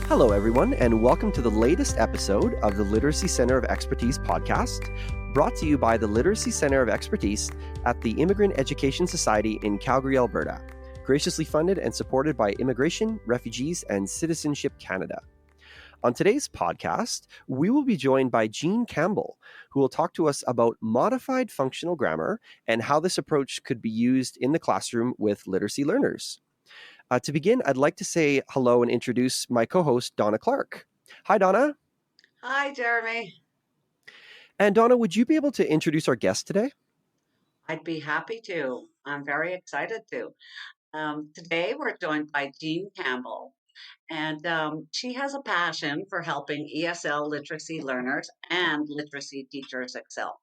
Hello, everyone, and welcome to the latest episode of the Literacy Center of Expertise podcast, brought to you by the Literacy Center of Expertise at the Immigrant Education Society in Calgary, Alberta, graciously funded and supported by Immigration, Refugees, and Citizenship Canada. On today's podcast, we will be joined by Jean Campbell, who will talk to us about modified functional grammar and how this approach could be used in the classroom with literacy learners. To begin, I'd like to say hello and introduce my co-host, Donna Clark. Hi, Donna. Hi, Jeremy. And Donna, would you be able to introduce our guest today? I'd be happy to. I'm very excited to. Today, we're joined by Jean Campbell, and she has a passion for helping ESL literacy learners and literacy teachers excel.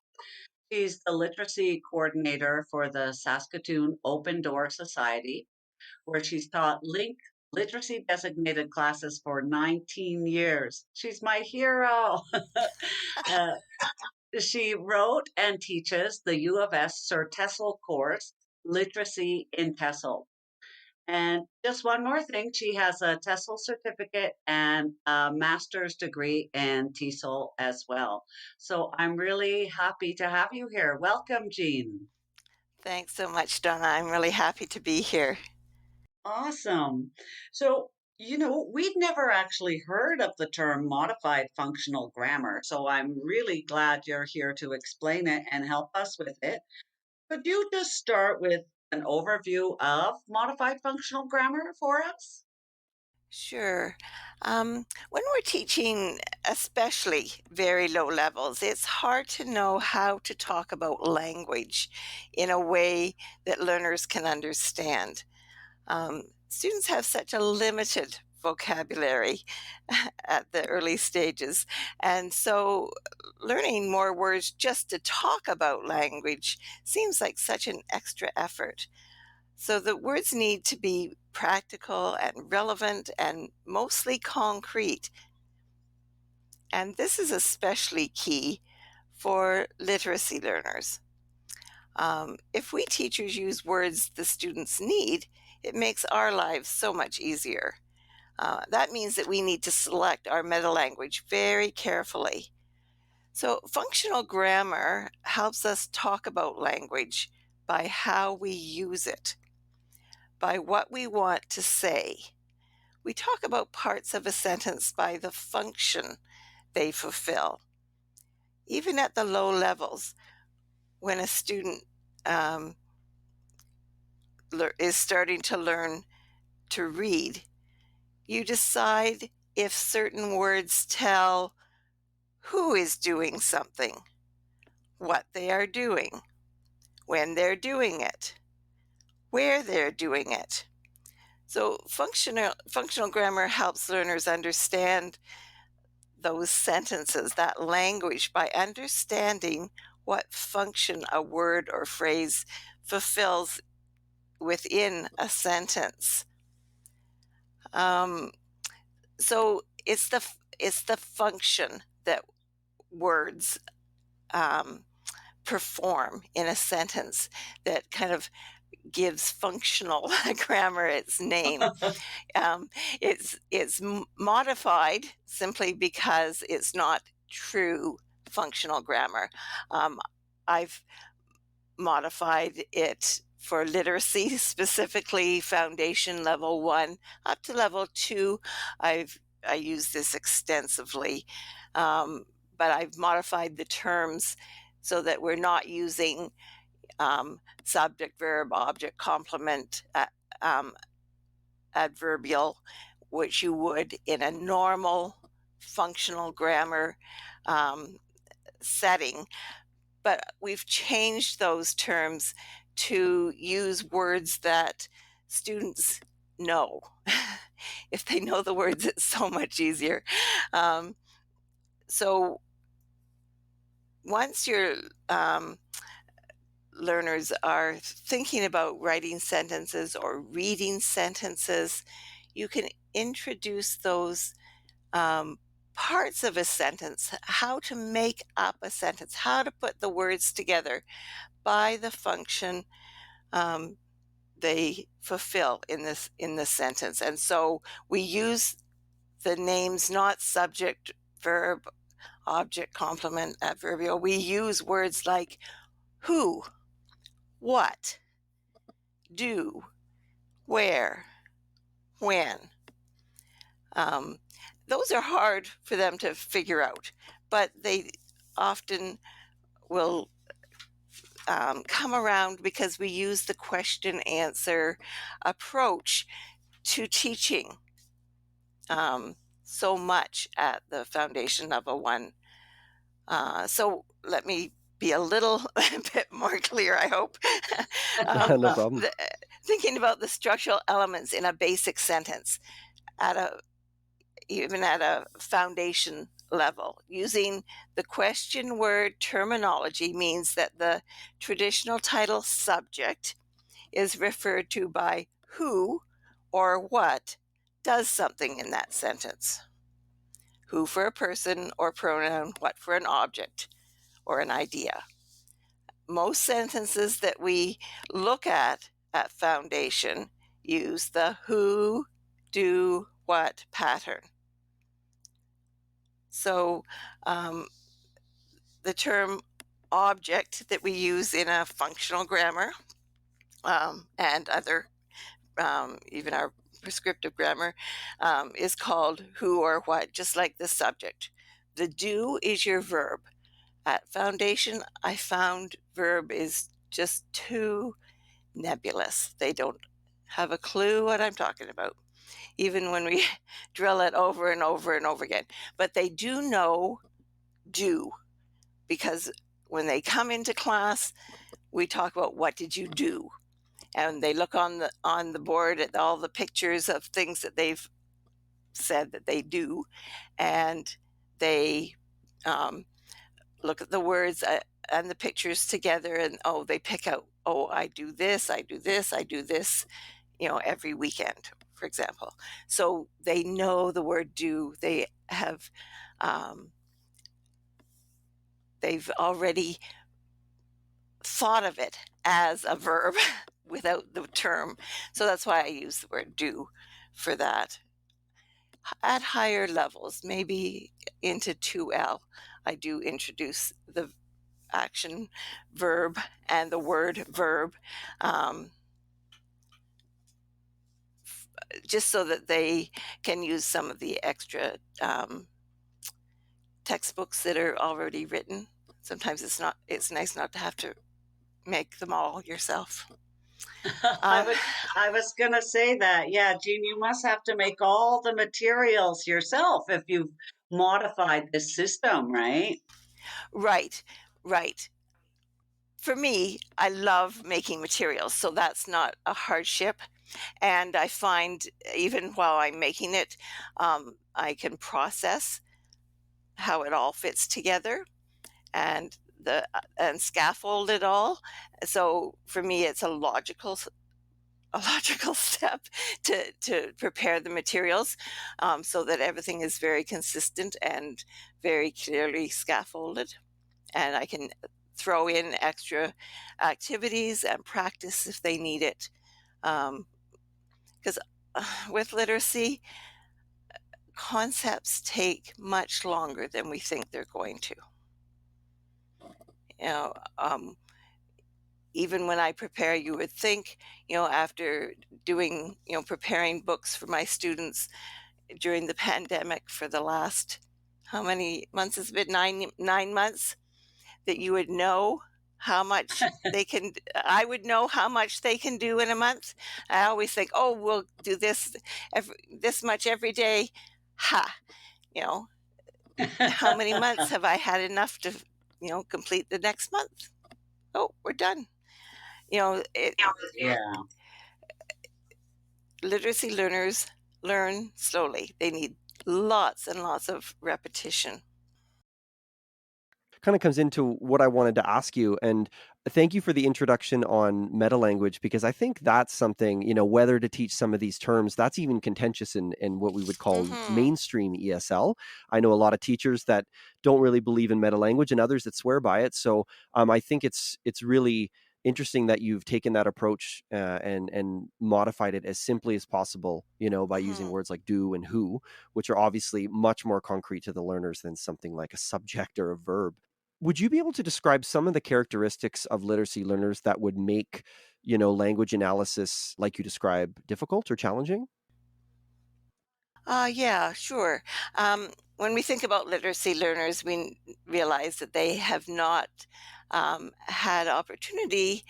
She's the literacy coordinator for the Saskatoon Open Door Society, where she's taught LINC literacy designated classes for 19 years. She's my hero. uh, She wrote and teaches the U of S CerTESL course, Literacy in TESOL. And just one more thing, she has a TESL certificate and a master's degree in TESOL as well. So I'm really happy to have you here. Welcome, Jean. Thanks so much, Donna. I'm really happy to be here. Awesome. So, we'd never actually heard of the term modified functional grammar. So I'm really glad you're here to explain it and help us with it. Could you just start with an overview of modified functional grammar for us? Sure. When we're teaching, especially very low levels, it's hard to know how to talk about language in a way that learners can understand. Students have such a limited vocabulary at the early stages, and so learning more words just to talk about language seems like such an extra effort. So the words need to be practical and relevant and mostly concrete. And this is especially key for literacy learners. If we teachers use words the students need, it makes our lives so much easier. That means that we need to select our metalanguage very carefully. So functional grammar helps us talk about language by how we use it, by what we want to say. We talk about parts of a sentence by the function they fulfill. Even at the low levels, when a student is starting to learn to read, you decide if certain words tell who is doing something, what they are doing, when they're doing it, where they're doing it. So functional grammar helps learners understand those sentences, that language, by understanding what function a word or phrase fulfills within a sentence. So it's the function that words perform in a sentence that kind of gives functional grammar its name. It's modified simply because it's not true functional grammar. I've modified it for literacy, specifically foundation level 1 up to level 2. I use this extensively, but I've modified the terms so that we're not using subject, verb, object, complement, adverbial, which you would in a normal functional grammar setting. But we've changed those terms to use words that students know. If they know the words, it's so much easier. So once your learners are thinking about writing sentences or reading sentences, you can introduce those parts of a sentence, how to make up a sentence, how to put the words together by the function they fulfill in the sentence. And so we use the names, not subject, verb, object, complement, adverbial. We use words like who, what, do, where, when. Those are hard for them to figure out, but they often will come around because we use the question answer approach to teaching so much at the foundation level one. So let me be a little bit more clear, I hope. No problem. Thinking about the structural elements in a basic sentence even at a foundation level. Using the question word terminology means that the traditional title subject is referred to by who or what does something in that sentence. Who for a person or pronoun, what for an object or an idea. Most sentences that we look at foundation use the who, do, what pattern. So the term object that we use in a functional grammar and other, even our prescriptive grammar, is called who or what, just like the subject. The do is your verb. At foundation, I found verb is just too nebulous. They don't have a clue what I'm talking about, even when we drill it over and over and over again. But they do know do, because when they come into class, we talk about what did you do, and they look on the board at all the pictures of things that they've said that they do, and they look at the words and the pictures together, and they pick out, I do this, I do this, I do this, every weekend, for example. So they know the word do. They have they've already thought of it as a verb without the term. So that's why I use the word do for that. At higher levels, maybe into 2L, I do introduce the action verb and the word verb, just so that they can use some of the extra textbooks that are already written. Sometimes it's nice not to have to make them all yourself. I was going to say that. Yeah, Jean, you must have to make all the materials yourself if you've modified this system, right? Right. For me, I love making materials, so that's not a hardship. And I find even while I'm making it, I can process how it all fits together and scaffold it all. So for me, it's a logical step to prepare the materials, so that everything is very consistent and very clearly scaffolded, and I can throw in extra activities and practice if they need it, because with literacy, concepts take much longer than we think they're going to. Even when I prepare, you would think, after doing, preparing books for my students during the pandemic for the last, how many months has it been? 9 months, that you would know how much I would know how much they can do in a month. I always think, we'll do this much every day. How many months have I had enough to, complete the next month? We're done. Yeah. Literacy learners learn slowly. They need lots and lots of repetition. Kind of comes into what I wanted to ask you, and thank you for the introduction on metalanguage, because I think that's something, whether to teach some of these terms, that's even contentious in what we would call mainstream ESL. I know a lot of teachers that don't really believe in metalanguage and others that swear by it. So I think it's really interesting that you've taken that approach and modified it as simply as possible, by using Mhm. words like do and who, which are obviously much more concrete to the learners than something like a subject or a verb. Would you be able to describe some of the characteristics of literacy learners that would make, language analysis like you describe difficult or challenging? Yeah, sure. When we think about literacy learners, realize that they have not had opportunity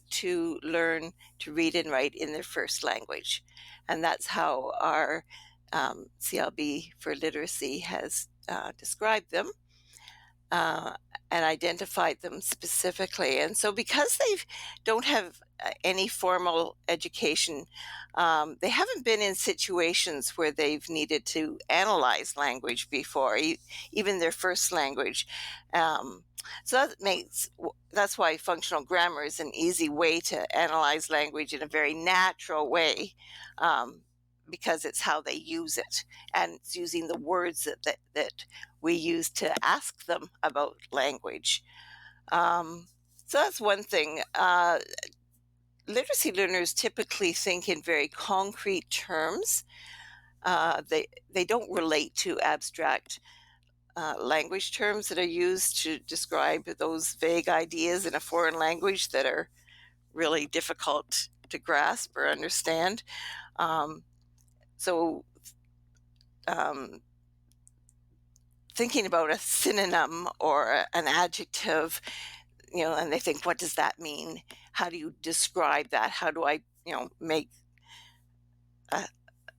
to learn to read and write in their first language. And that's how our CLB for literacy has described them uh, and identified them specifically. And so, because they don't have any formal education, they haven't been in situations where they've needed to analyze language before, even their first language. Um, that's why functional grammar is an easy way to analyze language in a very natural way. Um, because it's how they use it, and it's using the words that we use to ask them about language. Um, so that's one thing. Literacy learners typically think in very concrete terms. They don't relate to abstract language terms that are used to describe those vague ideas in a foreign language that are really difficult to grasp or understand. Um, so um, Thinking about a synonym or an adjective, and they think, what does that mean? How do you describe that? How do I, make a,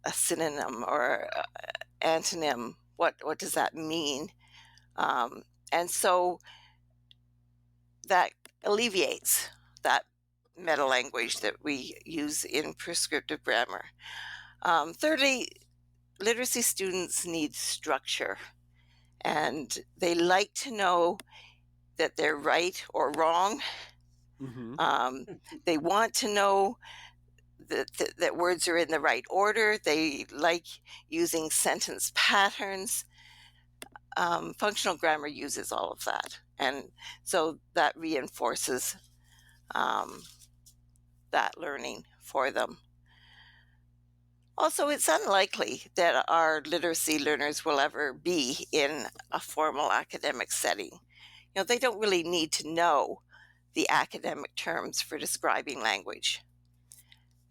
a synonym or antonym? What does that mean? And so that alleviates that meta language that we use in prescriptive grammar. Thirdly, literacy students need structure, and they like to know that they're right or wrong. Hmm. Um, they want to know that words are in the right order. They like using sentence patterns. Functional grammar uses all of that. And so that reinforces um, that learning for them. Also, it's unlikely that our literacy learners will ever be in a formal academic setting. They don't really need to know the academic terms for describing language.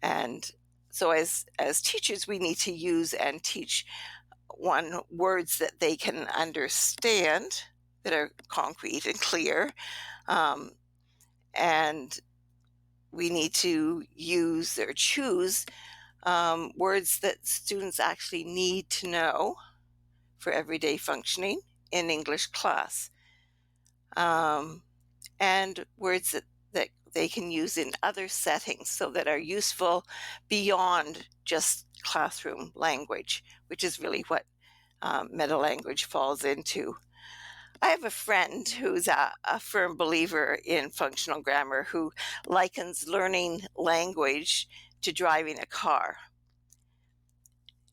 And so as teachers, we need to use and teach words that they can understand, that are concrete and clear. Um, and we need to use or choose words that students actually need to know for everyday functioning in English class. Um, and words that they can use in other settings, so that are useful beyond just classroom language, which is really what meta language falls into. I have a friend who's a firm believer in functional grammar, who likens learning language to driving a car.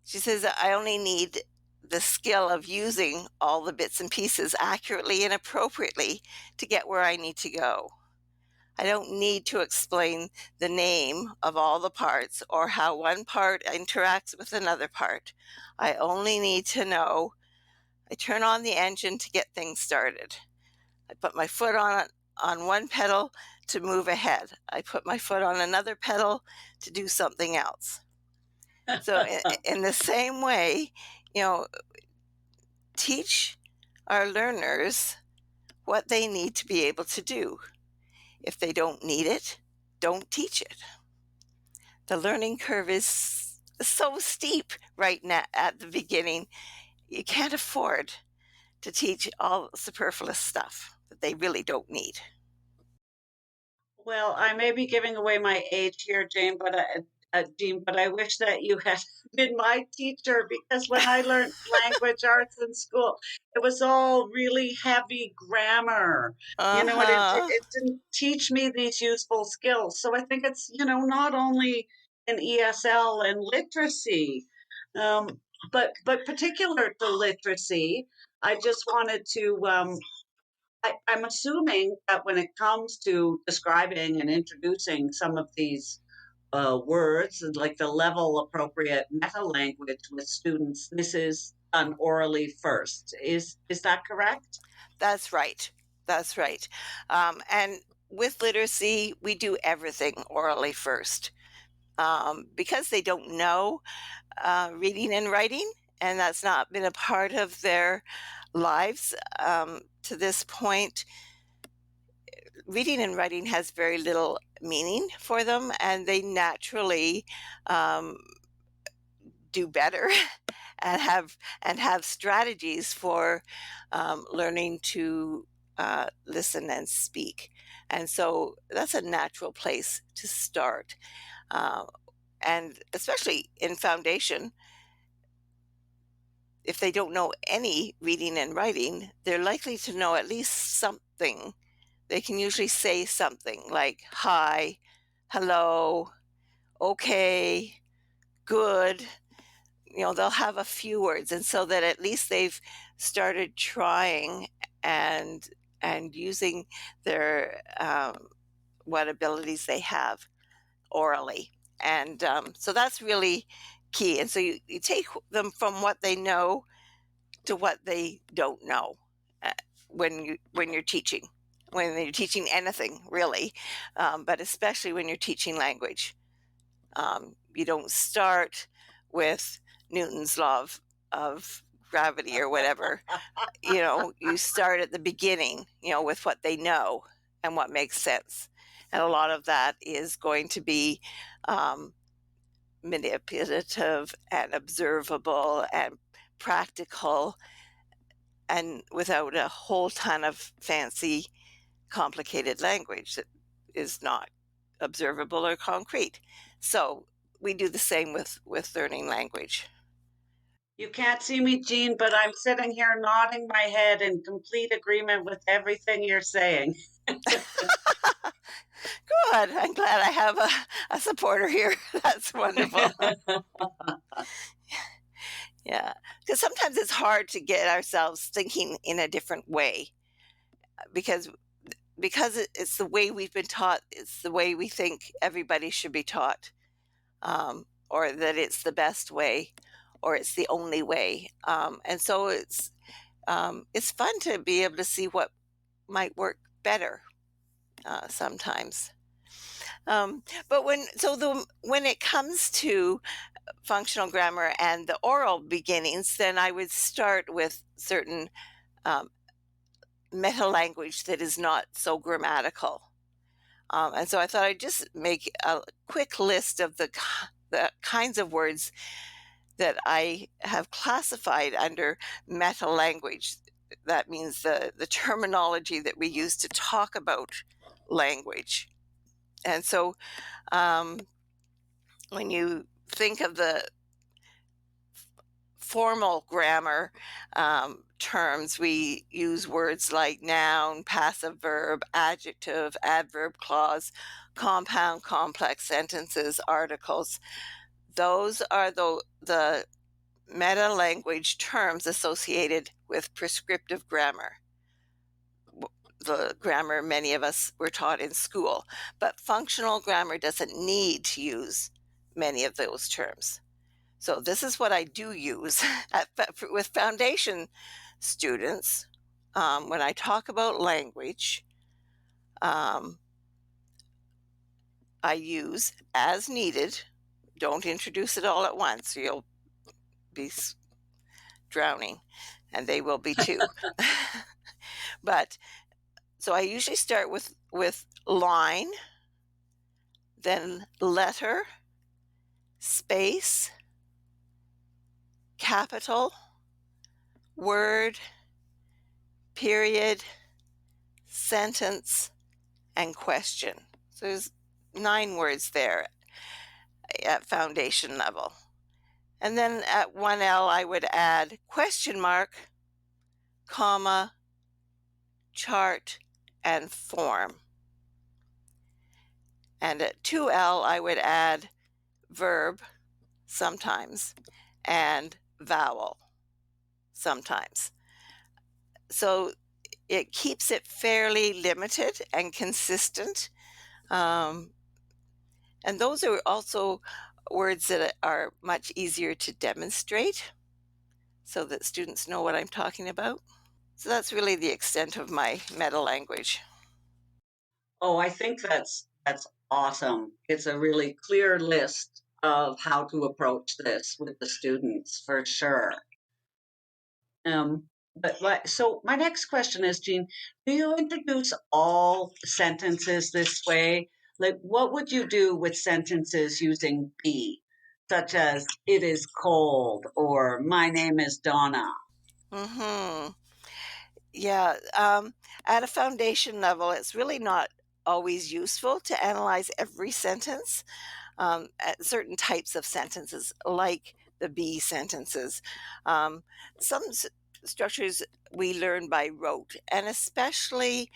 She says, I only need the skill of using all the bits and pieces accurately and appropriately to get where I need to go. I don't need to explain the name of all the parts or how one part interacts with another part. I only need to know I turn on the engine to get things started. I put my foot on one pedal to move ahead. I put my foot on another pedal to do something else. So in the same way, you know, teach our learners what they need to be able to do. If they don't need it, don't teach it. The learning curve is so steep right now at the beginning. You can't afford to teach all superfluous stuff that they really don't need. Well, I may be giving away my age here, Jean, but I wish that you had been my teacher, because when I learned language arts in school, it was all really heavy grammar, and Uh-huh. it didn't teach me these useful skills. So I think it's, not only in ESL and literacy, um, but particular to literacy, I just wanted to I'm assuming that when it comes to describing and introducing some of these words, like the level appropriate meta language with students, this is done orally first. Is that correct? That's right. That's right. And with literacy, we do everything orally first because they don't know reading and writing, and that's not been a part of their lives to this point. Reading and writing has very little meaning for them, and they naturally um, do better and have strategies for learning to listen and speak. And so that's a natural place to start. Uh, and especially in foundation, if they don't know any reading and writing, they're likely to know at least something. They can usually say something like hi, hello, okay, good. They'll have a few words, and so that at least they've started trying and using their what abilities they have orally. And so that's really key. And so you take them from what they know to what they don't know uh, when you're teaching, when you're teaching anything really, but especially when you're teaching language. You don't start with Newton's law of gravity or whatever. You start at the beginning, with what they know and what makes sense. And a lot of that is going to be manipulative and observable and practical, and without a whole ton of fancy, complicated language that is not observable or concrete. So we do the same with learning language. You can't see me, Jean, but I'm sitting here nodding my head in complete agreement with everything you're saying. Good. I'm glad I have a supporter here. That's wonderful. Yeah. Because sometimes it's hard to get ourselves thinking in a different way because it's the way we've been taught. It's the way we think everybody should be taught, or that it's the best way, or it's the only way. And so it's fun to be able to see what might work better sometimes. But when it comes to functional grammar and the oral beginnings, then I would start with certain meta language that is not so grammatical. And so I thought I'd just make a quick list of the kinds of words that I have classified under meta language. That means the terminology that we use to talk about language. And so when you think of the formal grammar terms, we use words like noun, passive verb, adjective, adverb clause, compound, complex sentences, articles. Those are the meta language terms associated with prescriptive grammar, the grammar many of us were taught in school. But functional grammar doesn't need to use many of those terms. So this is what I do use with foundation students. When I talk about language, I use as needed. Don't introduce it all at once. You'll be drowning, and they will be too. But so I usually start with line, then letter, space, capital, word, period, sentence, and question. So there's 9 words there at foundation level. And then at 1L, I would add question mark, comma, chart, and form. And at 2L, I would add verb sometimes and vowel sometimes. So it keeps it fairly limited and consistent. And those are also words that are much easier to demonstrate so that students know what I'm talking about. So that's really the extent of my meta language. Oh, I think that's awesome. It's a really clear list of how to approach this with the students for sure. So my next question is, Jean, do you introduce all sentences this way? Like, what would you do with sentences using be, such as "it is cold" or "my name is Donna"? Hmm. Yeah. At a foundation level, it's really not always useful to analyze every sentence. At certain types of sentences, like the be sentences. Um, some structures we learn by rote, and especially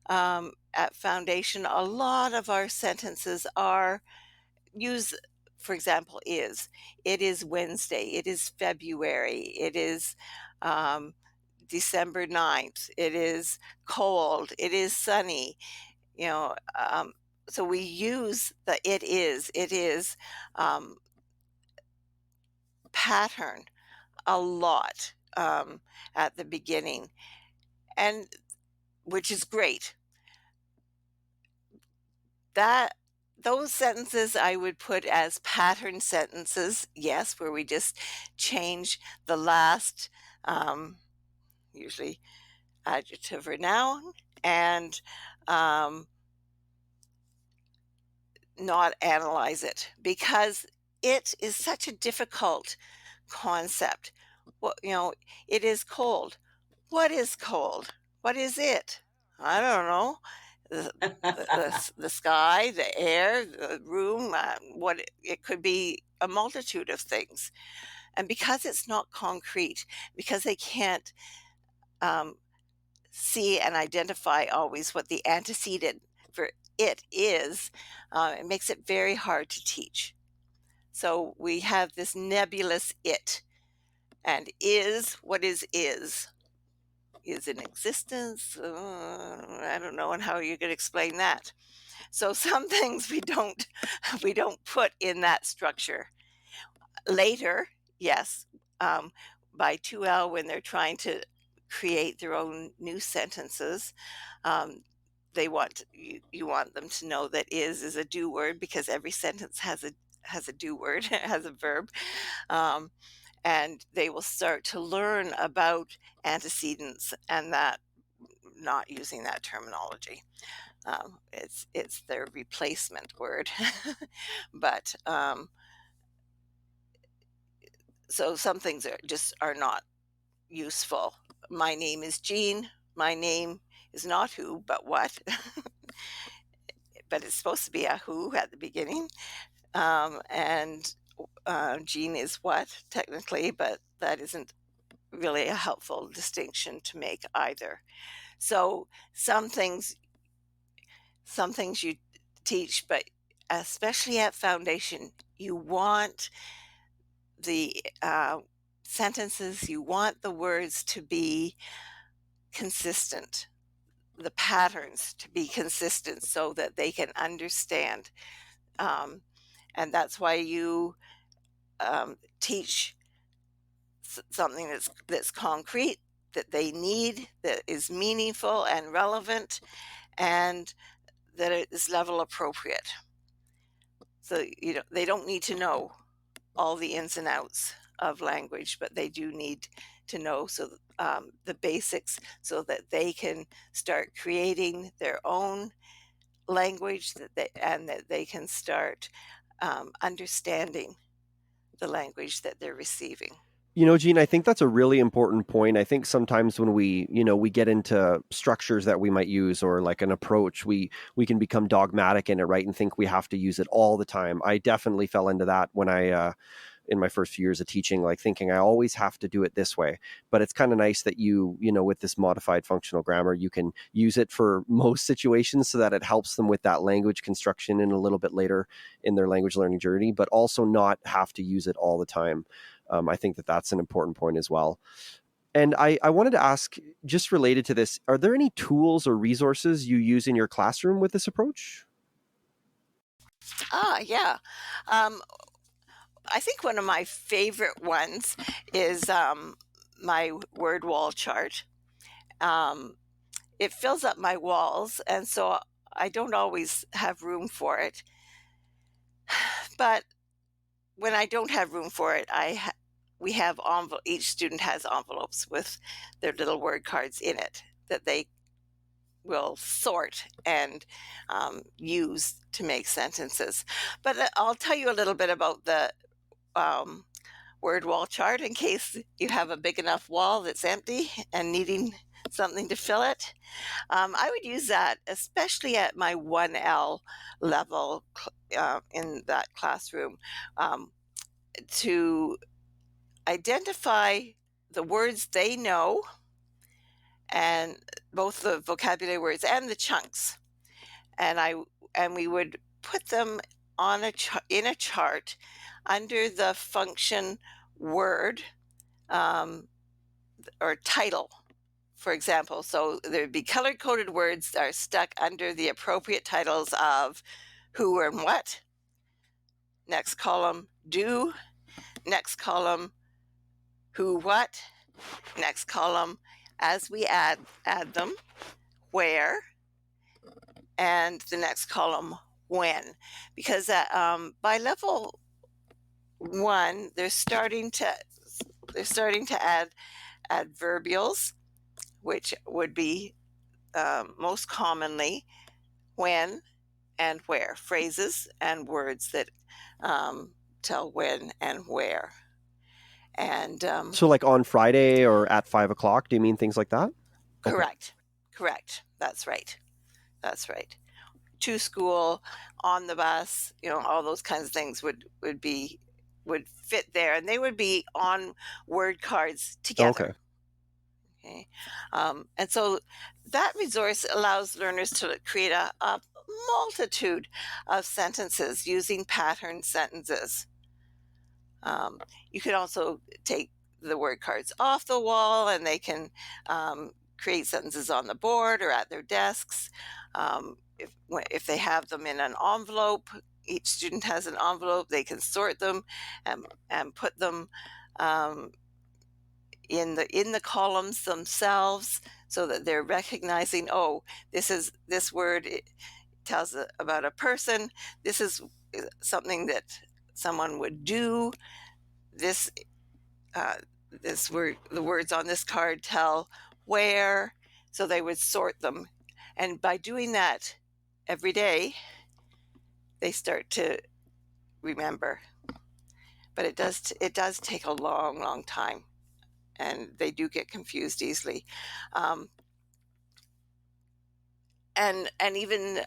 at foundation, a lot of our sentences are use, for example, is. It is Wednesday. It is February. It is um, December 9th. It is cold. It is sunny. You know, so we use the it is um, pattern a lot at the beginning, and which is great. That those sentences I would put as pattern sentences, yes, where we just change the last, usually adjective or noun, and um, not analyze it because it is such a difficult concept. What it is cold. What is cold? What is it? I don't know. The, the sky, the air, the room, what it could be a multitude of things. And because it's not concrete, because they can't um, see and identify always what the antecedent for it is, it makes it very hard to teach. So we have this nebulous it, and is, what is in existence. I don't know, and how you could explain that. So some things we don't put in that structure. Later, yes, by 2L when they're trying to create their own new sentences, um, you want them to know that is a do word because every sentence has a do word, has a verb. Um, and they will start to learn about antecedents and that, not using that terminology. It's their replacement word. But so some things are not useful. My name is Jean. My name is not who, but what. But it's supposed to be a who at the beginning. And Jean is what technically, but that isn't really a helpful distinction to make either. So some things you teach, but especially at foundation, you want the sentences, you want the words to be consistent, the patterns to be consistent so that they can understand. And that's why you teach something that's concrete, that they need, that is meaningful and relevant, and that it is level appropriate. So they don't need to know all the ins and outs of language, but they do need to know the basics so that they can start creating their own language that they can start understanding the language that they're receiving. Gene, I think that's a really important point. I think sometimes when we get into structures that we might use or like an approach, we can become dogmatic in it, right? And think we have to use it all the time. I definitely fell into that when in my first few years of teaching, like thinking I always have to do it this way. But it's kind of nice that with this modified functional grammar, you can use it for most situations so that it helps them with that language construction in a little bit later in their language learning journey, but also not have to use it all the time. I think that that's an important point as well. And I wanted to ask, just related to this, are there any tools or resources you use in your classroom with this approach? Yeah. Um, I think one of my favorite ones is my word wall chart. Um, it fills up my walls, and so I don't always have room for it. But when I don't have room for it, we have each student has envelopes with their little word cards in it that they will sort and use to make sentences. But I'll tell you a little bit about the um, word wall chart in case you have a big enough wall that's empty and needing something to fill it. I would use that, especially at my 1L level in that classroom, um, to identify the words they know, and both the vocabulary words and the chunks. And we would put them on in a chart under the function word, um, or title, for example. So there'd be color coded words that are stuck under the appropriate titles of who and what. Next column, do. Next column, who, what. Next column, as we add them, where. And the next column, when. Because by level 1, they're starting to add adverbials, which would be most commonly when and where, phrases and words that tell when and where. And So, like on Friday or at 5 o'clock, do you mean things like that? Okay. correct. That's right. To school, on the bus, all those kinds of things would fit there, and they would be on word cards together. Okay. Okay. And so that resource allows learners to create a multitude of sentences using pattern sentences. You could also take the word cards off the wall, and they can create sentences on the board or at their desks. If they have them in an envelope, each student has an envelope, they can sort them and put them in the columns themselves, so that they're recognizing, oh, this word tells about a person. This is something that someone would do. This the words on this card tell where, so they would sort them. And by doing that every day, they start to remember. But it does take a long time, and they do get confused easily. And even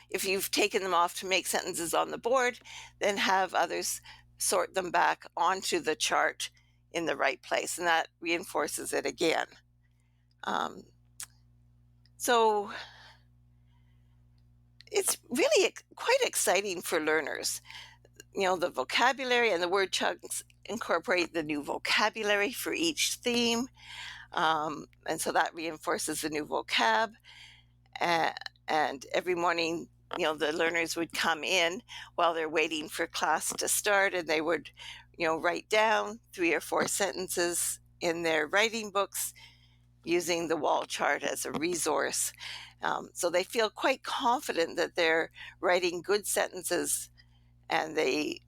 if you've taken them off to make sentences on the board, then have others sort them back onto the chart in the right place, and that reinforces it again. So it's really quite exciting for learners. The vocabulary and the word chunks incorporate the new vocabulary for each theme, and so that reinforces the new vocab. And every morning, the learners would come in while they're waiting for class to start, and they would, write down 3 or 4 sentences in their writing books using the wall chart as a resource. So they feel quite confident that they're writing good sentences, and they,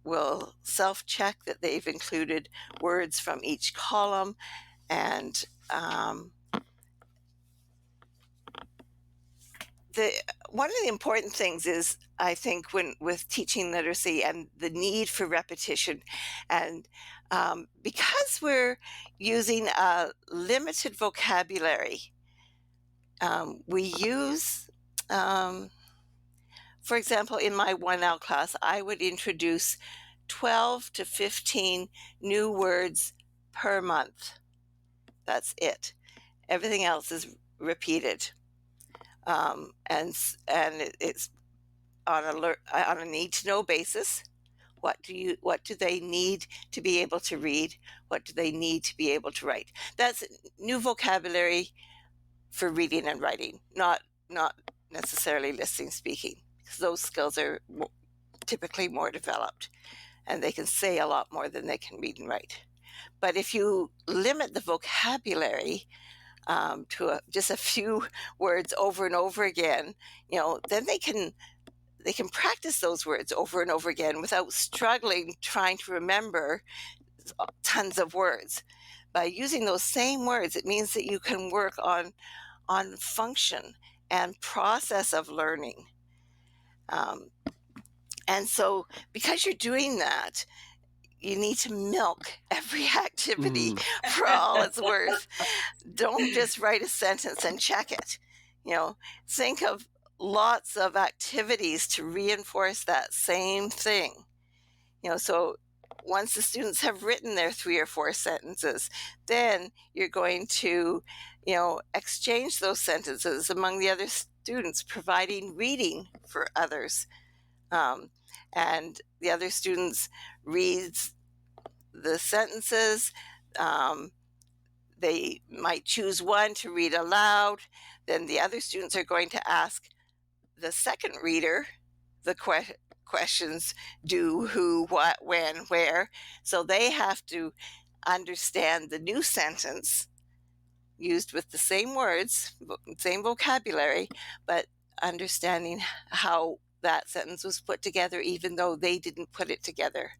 will self-check that they've included words from each column. And one of the important things is, I think, with teaching literacy and the need for repetition, and because we're using a limited vocabulary, we use, for example, in my 1L class, I would introduce 12 to 15 new words per month. That's it. Everything else is repeated. And it's on a need-to-know basis. What do they need to be able to read? What do they need to be able to write? That's new vocabulary for reading and writing, not necessarily listening, speaking, because those skills are typically more developed, and they can say a lot more than they can read and write. But if you limit the vocabulary to just a few words over and over again, then they can practice those words over and over again without struggling trying to remember tons of words. By using those same words, it means that you can work on function and process of learning. And so because you're doing that, you need to milk every activity for all it's worth. Don't just write a sentence and check it. Think of lots of activities to reinforce that same thing. So once the students have written their 3 or 4 sentences, then you're going to, exchange those sentences among the other students, providing reading for others. And the other students reads the sentences. They might choose one to read aloud. Then the other students are going to ask the second reader the questions: do, who, what, when, where. So they have to understand the new sentence used with the same words, same vocabulary, but understanding how that sentence was put together, even though they didn't put it together.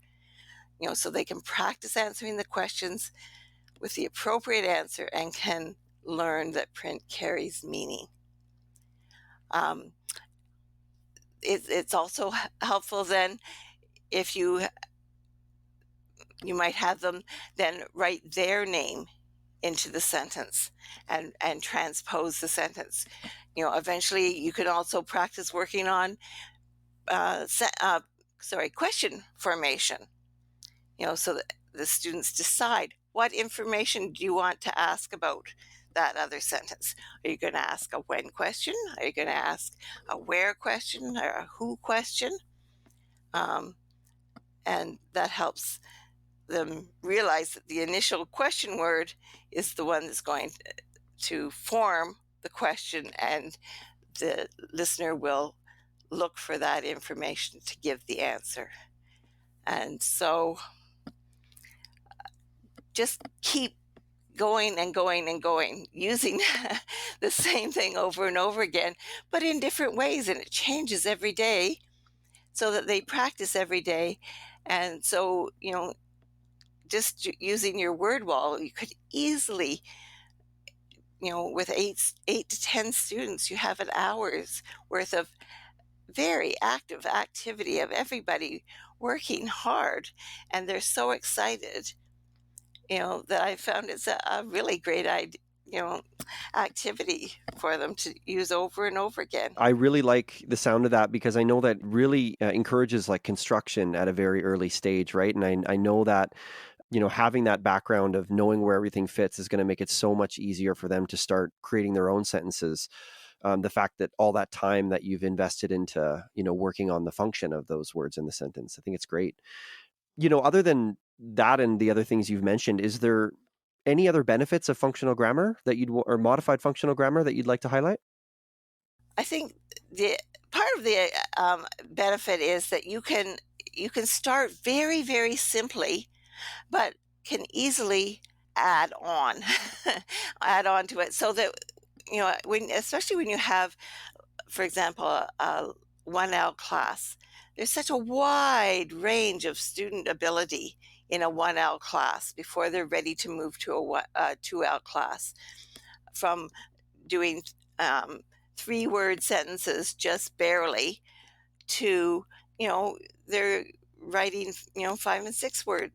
So they can practice answering the questions with the appropriate answer and can learn that print carries meaning. It's also helpful then if you might have them then write their name into the sentence and transpose the sentence. Eventually you can also practice working on question formation. So that the students decide what information do you want to ask about that other sentence. Are you going to ask a when question? Are you going to ask a where question or a who question? And that helps them realize that the initial question word is the one that's going to form the question, and the listener will look for that information to give the answer. And so just keep going and going and going, using the same thing over and over again, but in different ways, and it changes every day so that they practice every day. And so, just using your word wall, you could easily, with 8 to 10 students, you have an hour's worth of very active activity of everybody working hard, and they're so excited, that I found it's a really great idea, activity for them to use over and over again. I really like the sound of that because I know that really encourages like construction at a very early stage, right? And I know that, having that background of knowing where everything fits is going to make it so much easier for them to start creating their own sentences. The fact that all that time that you've invested into, working on the function of those words in the sentence, I think it's great. Other than that and the other things you've mentioned, is there any other benefits of functional grammar or modified functional grammar that you'd like to highlight? I think the part of the benefit is that you can start very, very simply, but can easily add on add on to it, so that especially when you have, for example, a 1L class, there's such a wide range of student ability in a 1L class before they're ready to move to a 2L class, from doing 3-word sentences just barely to, they're writing, 5 and 6-word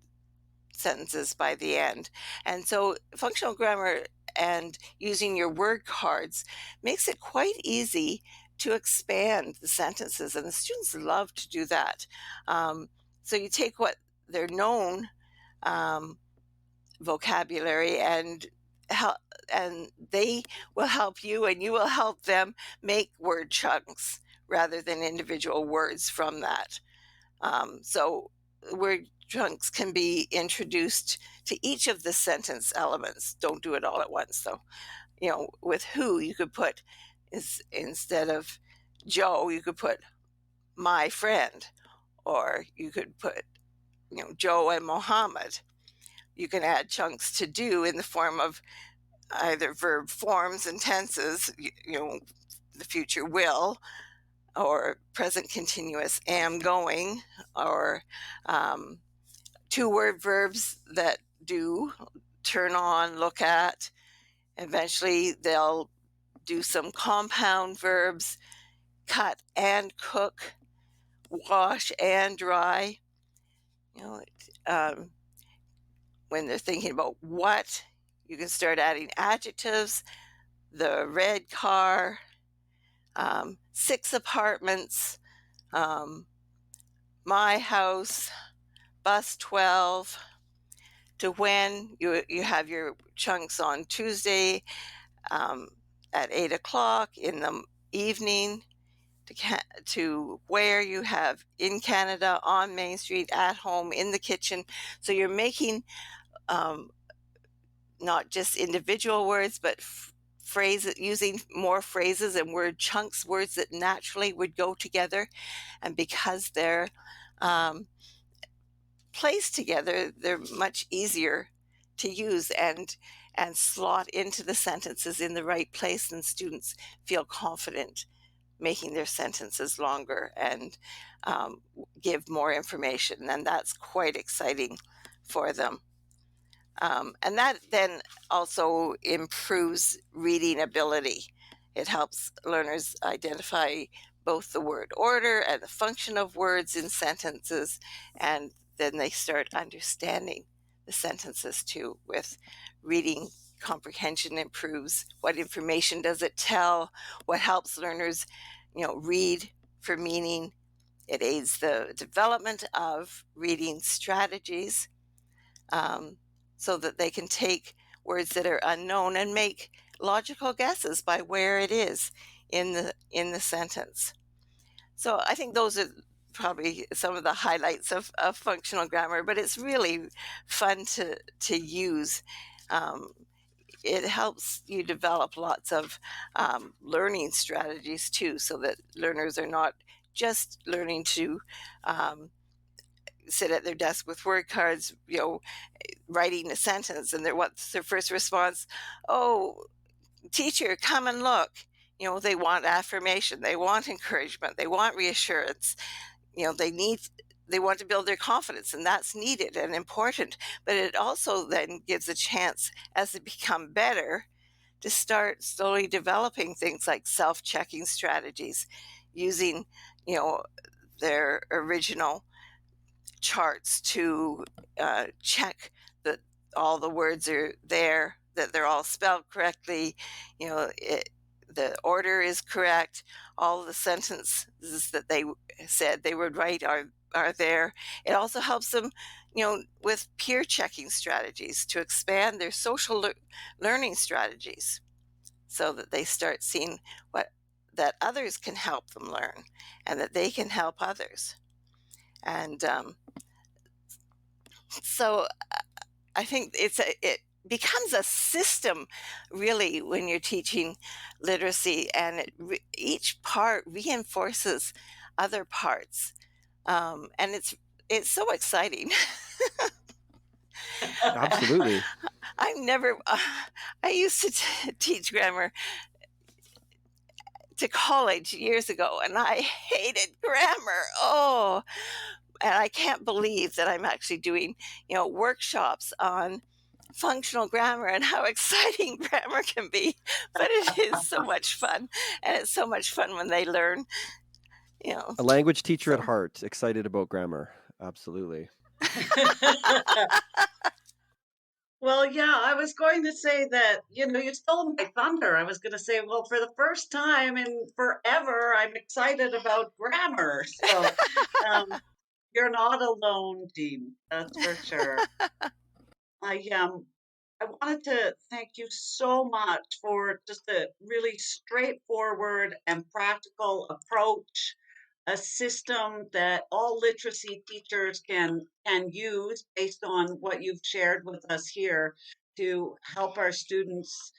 sentences by the end. And so functional grammar and using your word cards makes it quite easy to expand the sentences, and the students love to do that. So you take what they're known vocabulary and they will help you, and you will help them make word chunks rather than individual words from that. So word chunks can be introduced to each of the sentence elements. Don't do it all at once, though. With who, you could put, instead of Joe, you could put my friend, or you could put, Joe and Mohammed. You can add chunks to do in the form of either verb forms and tenses, the future will, or present continuous am going, or two-word verbs that do, turn on, look at. Eventually, they'll do some compound verbs, cut and cook, wash and dry. You know, um, when they're thinking about what, you can start adding adjectives, the red car, 6 apartments, my house, bus 12, to when you have your chunks on Tuesday at 8 o'clock in the evening, to where you have in Canada, on Main Street, at home, in the kitchen. So you're making not just individual words, but phrases, using more phrases and word chunks, words that naturally would go together. And because they're placed together, they're much easier to use and slot into the sentences in the right place, and students feel confident making their sentences longer and give more information. And that's quite exciting for them. And that then also improves reading ability. It helps learners identify both the word order and the function of words in sentences, and then they start understanding the sentences too. With reading comprehension improves. What information does it tell? What helps learners, read for meaning? It aids the development of reading strategies, so that they can take words that are unknown and make logical guesses by where it is in the sentence. So I think those are probably some of the highlights of functional grammar, but it's really fun to use. It helps you develop lots of learning strategies too, so that learners are not just learning to sit at their desk with word cards, writing a sentence, and what's their first response? Oh, teacher, come and look. They want affirmation, they want encouragement, they want reassurance. They want to build their confidence, and that's needed and important. But it also then gives a chance, as they become better, to start slowly developing things like self-checking strategies, using their original charts to check that all the words are there, that they're all spelled correctly, the order is correct, all the sentences that they said they would write are there. It also helps them, with peer checking strategies, to expand their social learning strategies, so that they start seeing that others can help them learn, and that they can help others. And so I think it becomes a system, really, when you're teaching literacy, and each part reinforces other parts, and it's so exciting. Absolutely. I used to teach grammar to college years ago, and I hated grammar. Oh, and I can't believe that I'm actually doing, workshops on functional grammar and how exciting grammar can be. But it is so much fun, and it's so much fun when they learn. A language teacher at So heart, excited about grammar. Absolutely. Well, yeah, I was going to say that, you stole my thunder. I was going to say, well, for the first time in forever, I'm excited about grammar. So, you're not alone, Jean. That's for sure. I wanted to thank you so much for just a really straightforward and practical approach a system that all literacy teachers can use based on what you've shared with us here to help our students,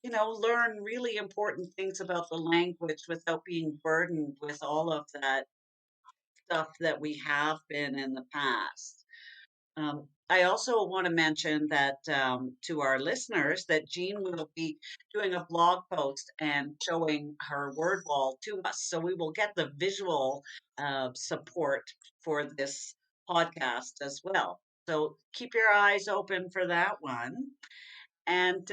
learn really important things about the language without being burdened with all of that stuff that we have been in the past. I also want to mention that to our listeners that Jean will be doing a blog post and showing her word wall to us. So we will get the visual support for this podcast as well. So keep your eyes open for that one. And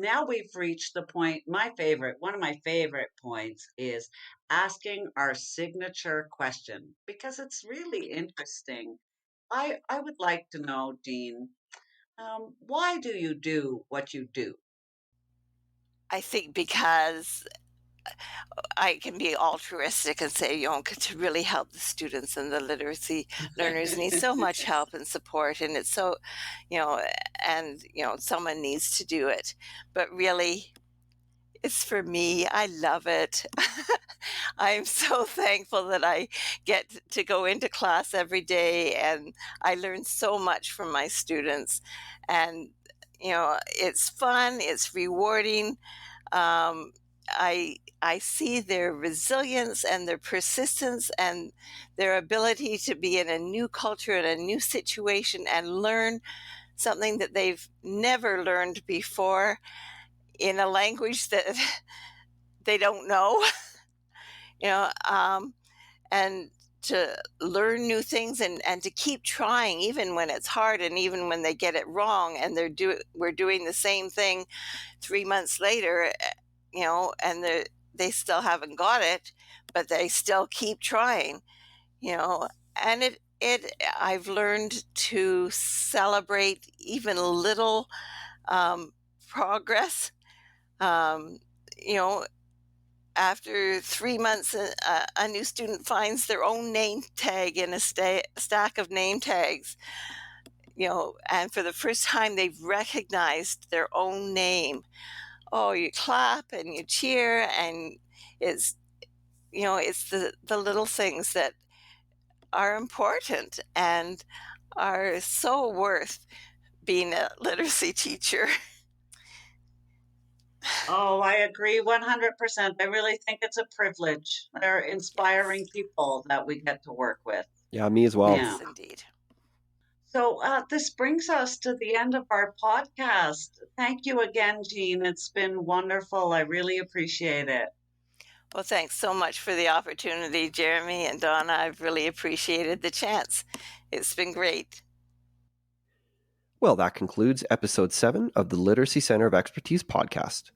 now we've reached the point, one of my favorite points is asking our signature question because it's really interesting. I would like to know, Dean, why do you do what you do? I think because I can be altruistic and say, to really help the students and the literacy learners need so much help and support. And it's so, someone needs to do it. But really, it's for me. I love it. I'm so thankful that I get to go into class every day and I learn so much from my students. And, it's fun, it's rewarding. Um, I see their resilience and their persistence and their ability to be in a new culture, in a new situation, and learn something that they've never learned before in a language that they don't know, you know, um, and to learn new things and to keep trying even when it's hard and even when they get it wrong and we're doing the same thing 3 months later, and they still haven't got it, but they still keep trying, you know, and I've learned to celebrate even little progress. Um, you know, After 3 months, a new student finds their own name tag in a stack of name tags, and for the first time they've recognized their own name. Oh, you clap and you cheer, and it's it's the little things that are important and are so worth being a literacy teacher. Oh, I agree 100%. I really think it's a privilege. They're inspiring Yes. people that we get to work with. Yeah, me as well. Yeah. Yes, indeed. So this brings us to the end of our podcast. Thank you again, Jean. It's been wonderful. I really appreciate it. Well, thanks so much for the opportunity, Jeremy and Donna. I've really appreciated the chance. It's been great. Well, that concludes episode 7 of the Literacy Center of Expertise podcast.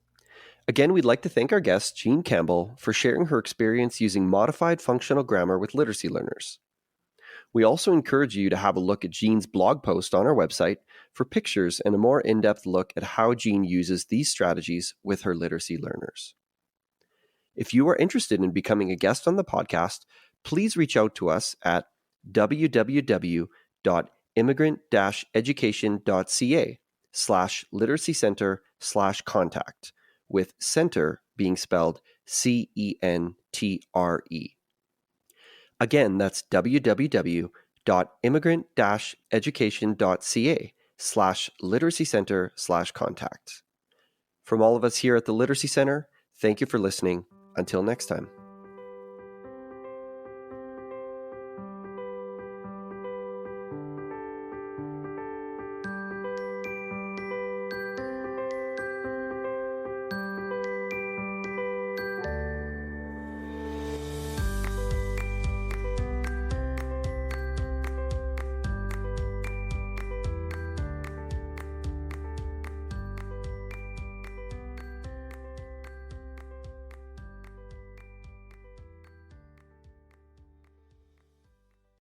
Again, we'd like to thank our guest, Jean Campbell, for sharing her experience using modified functional grammar with literacy learners. We also encourage you to have a look at Jean's blog post on our website for pictures and a more in-depth look at how Jean uses these strategies with her literacy learners. If you are interested in becoming a guest on the podcast, please reach out to us at www.immigrant-education.ca/literacy-center/contact, with center being spelled CENTRE. Again, that's www.immigrant-education.ca/literacy-center/contact. From all of us here at the Literacy Center, thank you for listening. Until next time.